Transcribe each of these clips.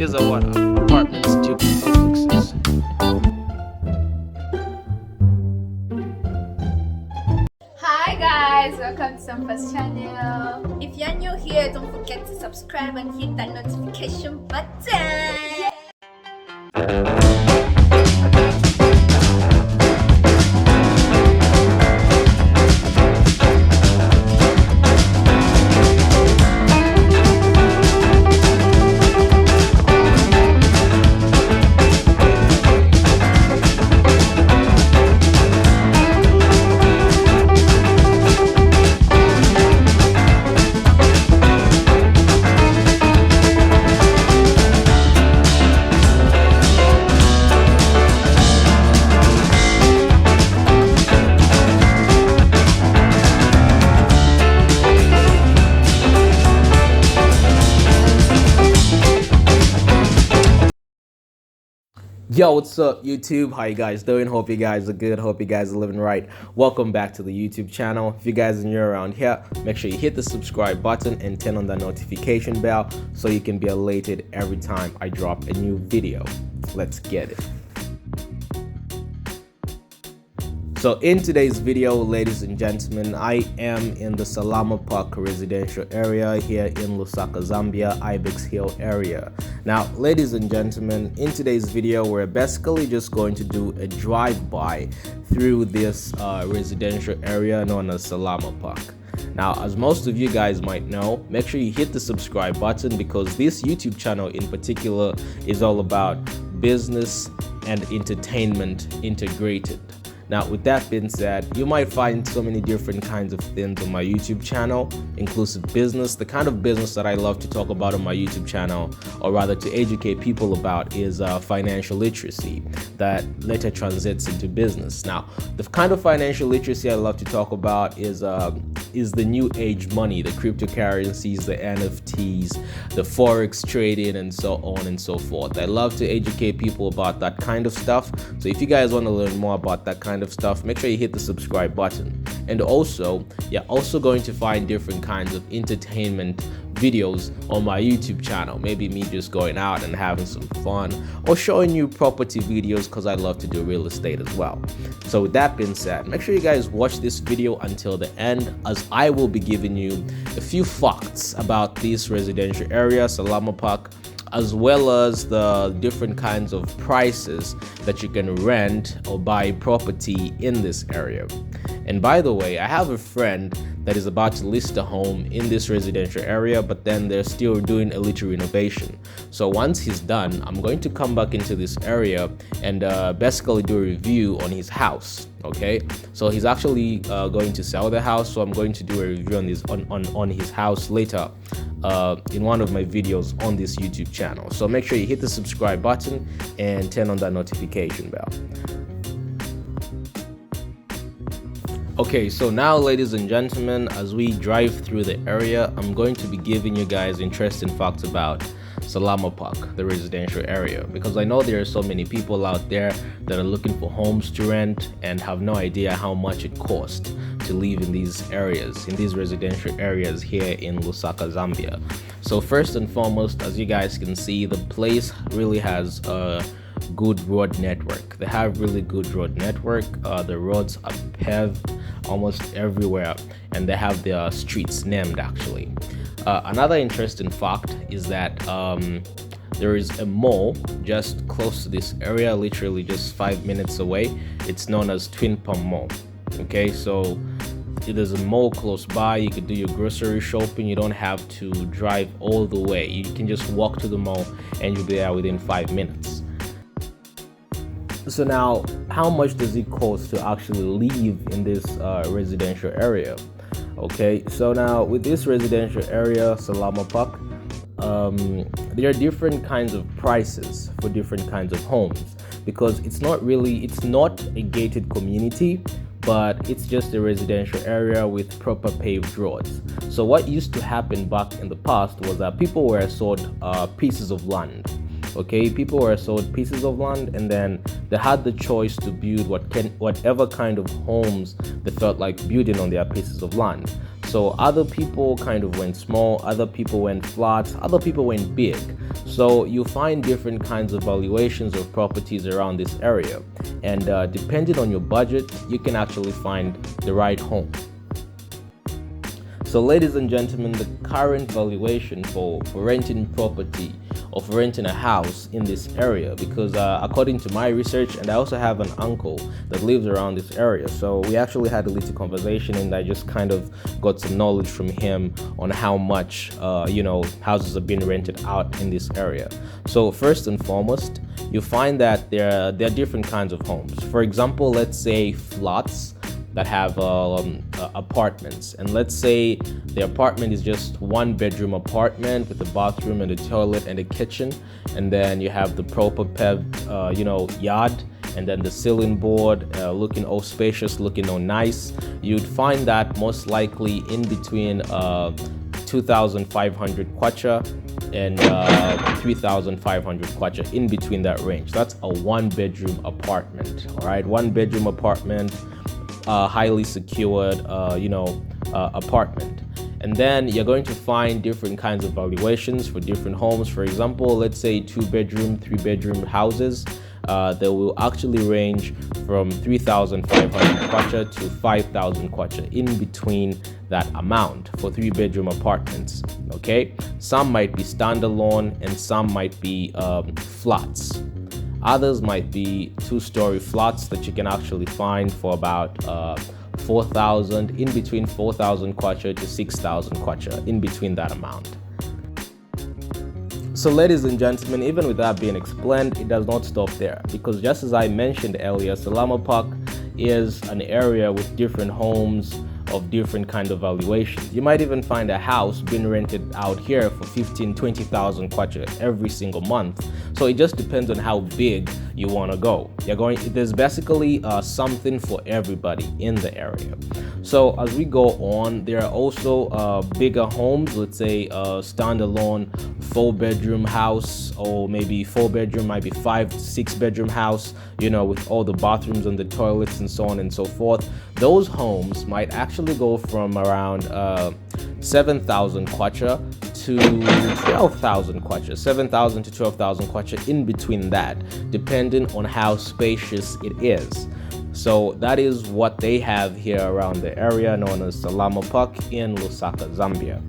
These are what apartments, duplexes. Hi guys, welcome to Sampa's channel. If you're new here, don't forget to subscribe and hit that notification button. Yo, what's up YouTube? How you guys doing? Hope you guys are good. Hope you guys are living right. Welcome back to the YouTube channel. If you guys are new around here, make sure you hit the subscribe button and turn on the notification bell so you can be alerted every time I drop a new video. Let's get it. So in today's video, ladies and gentlemen, I am in the Salama Park residential area here in Lusaka Zambia, Ibex Hill area. Now, ladies and gentlemen, in today's video, we're basically just going to do a drive-by through this residential area known as Salama Park. Now, as most of you guys might know, make sure you hit the subscribe button because this YouTube channel in particular is all about business and entertainment integrated. Now, with that being said, you might find so many different kinds of things on my YouTube channel, inclusive business. The kind of business that I love to talk about on my YouTube channel, or rather to educate people about, is financial literacy that later transits into business. Now, the kind of financial literacy I love to talk about is the new age money, the cryptocurrencies, the NFTs, the forex trading, and so on and so forth. I love to educate people about that kind of stuff. So if you guys want to learn more about that kind of stuff, make sure you hit the subscribe button. And also, you're also going to find different kinds of entertainment videos on my YouTube channel. Maybe me just going out and having some fun, or showing you property videos because I love to do real estate as well. So with that being said, make sure you guys watch this video until the end, as I will be giving you a few facts about this residential area, Salama Park, as well as the different kinds of prices that you can rent or buy property in this area. And by the way, I have a friend that is about to list a home in this residential area, but then they're still doing a little renovation. So once he's done, I'm going to come back into this area and basically do a review on his house. Okay, so he's actually going to sell the house, so I'm going to do a review on his house later in one of my videos on this YouTube channel. So make sure you hit the subscribe button and turn on that notification bell. Okay, so now, ladies and gentlemen, as we drive through the area, I'm going to be giving you guys interesting facts about Salama Park, the residential area, because I know there are so many people out there that are looking for homes to rent and have no idea how much it costs to live in these areas, in these residential areas here in Lusaka, Zambia. So first and foremost, as you guys can see, the place really has a good road network. They have really good road network. The roads are paved almost everywhere, and they have their streets named actually. Another interesting fact is that there is a mall just close to this area, literally just 5 minutes away. It's known as Twin Palm Mall. Okay, so there's a mall close by. You could do your grocery shopping. You don't have to drive all the way. You can just walk to the mall and you'll be there within 5 minutes. So now, how much does it cost to actually live in this residential area? Okay, so now with this residential area, Salama Park, there are different kinds of prices for different kinds of homes, because it's not a gated community, but it's just a residential area with proper paved roads. So what used to happen back in the past was that people were sold pieces of land. Okay, people were sold pieces of land, and then they had the choice to build whatever kind of homes they felt like building on their pieces of land. So other people kind of went small, other people went flat, other people went big. So you find different kinds of valuations of properties around this area, and depending on your budget, you can actually find the right home. So ladies and gentlemen, the current valuation for renting property or for renting a house in this area, because according to my research, and I also have an uncle that lives around this area, so we actually had a little conversation, and I just kind of got some knowledge from him on how much houses are being rented out in this area. So first and foremost, you find that there are different kinds of homes. For example, let's say flats that have apartments, and let's say the apartment is just 1-bedroom apartment with a bathroom and a toilet and a kitchen, and then you have the proper paved yard, and then the ceiling board looking all spacious, looking all nice. You'd find that most likely in between 2,500 kwacha and 3,500 kwacha, in between that range. That's a 1-bedroom apartment. All right, 1-bedroom apartment, highly secured apartment. And then you're going to find different kinds of valuations for different homes. For example, let's say 2-bedroom, 3-bedroom houses, they will actually range from 3,500 kwacha to 5,000 kwacha, in between that amount for 3-bedroom apartments. Okay, some might be standalone and some might be flats. Others might be 2-story flats that you can actually find for about 4,000, in between 4,000 kwacha to 6,000 kwacha, in between that amount. So ladies and gentlemen, even with that being explained, it does not stop there, because just as I mentioned earlier, Salama Park is an area with different homes of different kind of valuations. You might even find a house being rented out here for 15,000-20,000 kwacha every single month. So it just depends on how big you want to go. There's basically something for everybody in the area. So as we go on, there are also bigger homes, let's say a standalone 4-bedroom house, or maybe 4-bedroom, might be 5 to 6-bedroom house, with all the bathrooms and the toilets and so on and so forth. Those homes might actually go from around 7,000 kwacha to 12,000 kwacha, 7,000 to 12,000 kwacha, in between that, depending on how spacious it is. So that is what they have here around the area known as Salama Park in Lusaka, Zambia.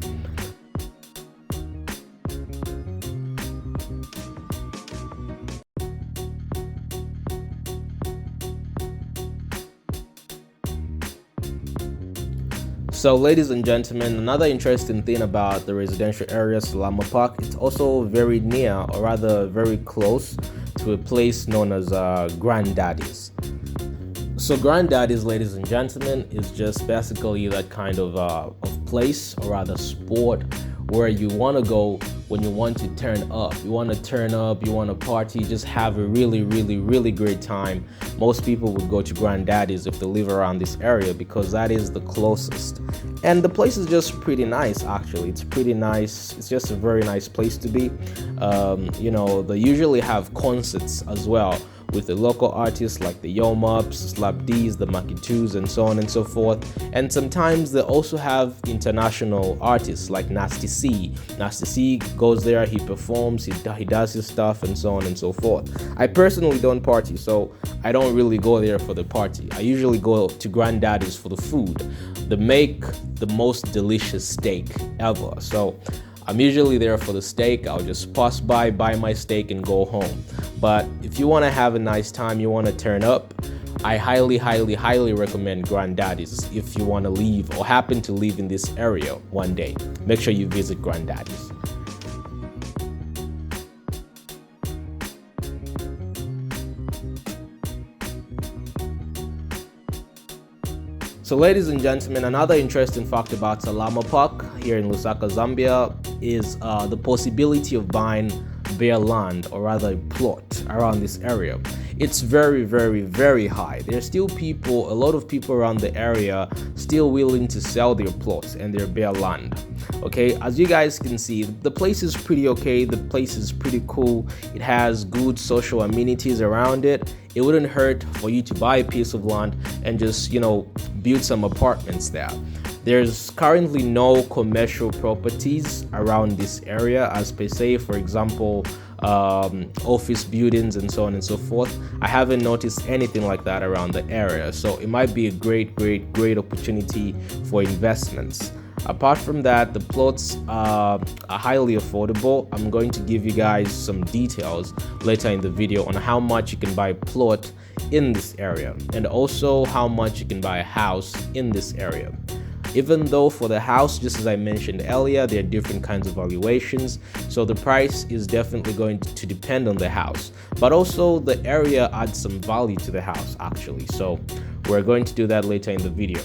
So ladies and gentlemen, another interesting thing about the residential area Salama Park, it's also very near, or rather very close, to a place known as Granddaddy's. So Granddaddy's, ladies and gentlemen, is just basically that kind of place, or rather sport, where you want to go when you want to turn up. You want to party, just have a really great time. Most people would go to Granddaddy's if they live around this area, because that is the closest. And the place is just pretty nice, actually. It's pretty nice. It's just a very nice place to be. They usually have concerts as well, with the local artists like the Yomups, Slap D's, the Makitus, and so on and so forth. And sometimes they also have international artists like Nasty C. Nasty C goes there, he performs, he does his stuff, and so on and so forth. I personally don't party, so I don't really go there for the party. I usually go to Granddaddy's for the food. They make the most delicious steak ever. So I'm usually there for the steak. I'll just pass by, buy my steak, and go home. But if you want to have a nice time, you want to turn up, I highly recommend Granddaddy's. If you want to leave or happen to live in this area one day, make sure you visit Granddaddy's. So ladies and gentlemen, another interesting fact about Salama Park here in Lusaka, Zambia is the possibility of buying bare land, or rather a plot around this area. It's very high. There's still a lot of people around the area still willing to sell their plots and their bare land. Okay, as you guys can see, the place is pretty okay. The place is pretty cool. It has good social amenities around it. It wouldn't hurt for you to buy a piece of land and just, build some apartments there. There's currently no commercial properties around this area, as per se, for example, office buildings and so on and so forth. I haven't noticed anything like that around the area, so it might be a great opportunity for investments. Apart from that, the plots are highly affordable. I'm going to give you guys some details later in the video on how much you can buy a plot in this area, and also how much you can buy a house in this area. Even though for the house, just as I mentioned earlier, there are different kinds of valuations, so the price is definitely going to depend on the house, but also the area adds some value to the house actually, so we're going to do that later in the video.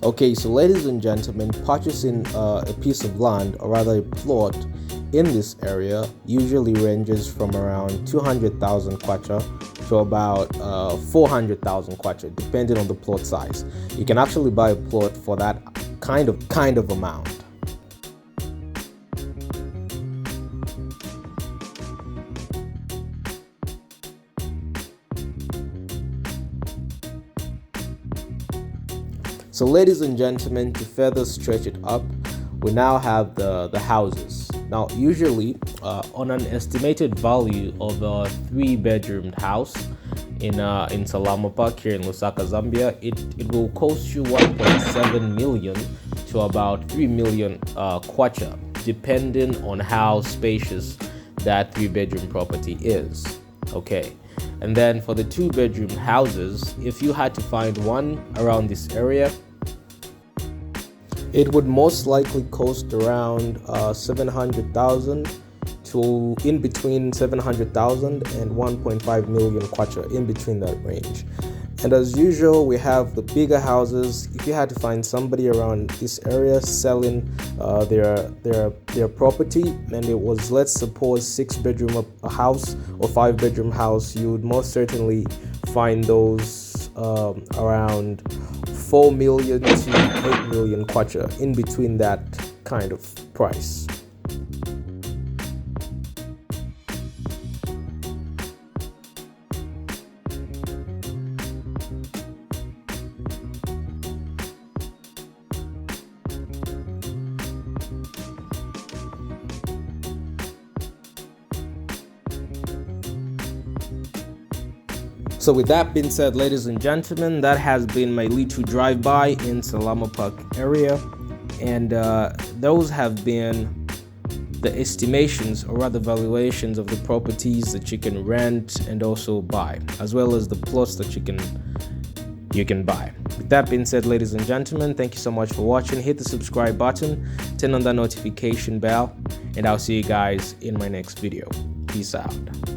Okay, so ladies and gentlemen, purchasing a piece of land, or rather a plot in this area, usually ranges from around 200,000 kwacha to about 400,000 kwacha, depending on the plot size. You can actually buy a plot for that kind of amount. So ladies and gentlemen, to further stretch it up, we now have the houses. Now usually on an estimated value of a 3-bedroomed house in Salama Park here in Lusaka, Zambia, it will cost you 1.7 million to about 3 million kwacha, depending on how spacious that 3-bedroom property is. Okay, and then for the 2-bedroom houses, if you had to find one around this area, it would most likely cost around 700,000 to in between 700,000 and 1.5 million kwacha, in between that range. And as usual, we have the bigger houses. If you had to find somebody around this area selling their property, and it was, let's suppose, 6-bedroom house or 5-bedroom house, you would most certainly find those around 4 million to 8 million kwacha, in between that kind of price. So with that being said, ladies and gentlemen, that has been my little drive-by in Salama Park area, and those have been the estimations, or rather valuations, of the properties that you can rent and also buy, as well as the plots that you can buy. With that being said, ladies and gentlemen, thank you so much for watching. Hit the subscribe button, turn on the notification bell, and I'll see you guys in my next video. Peace out.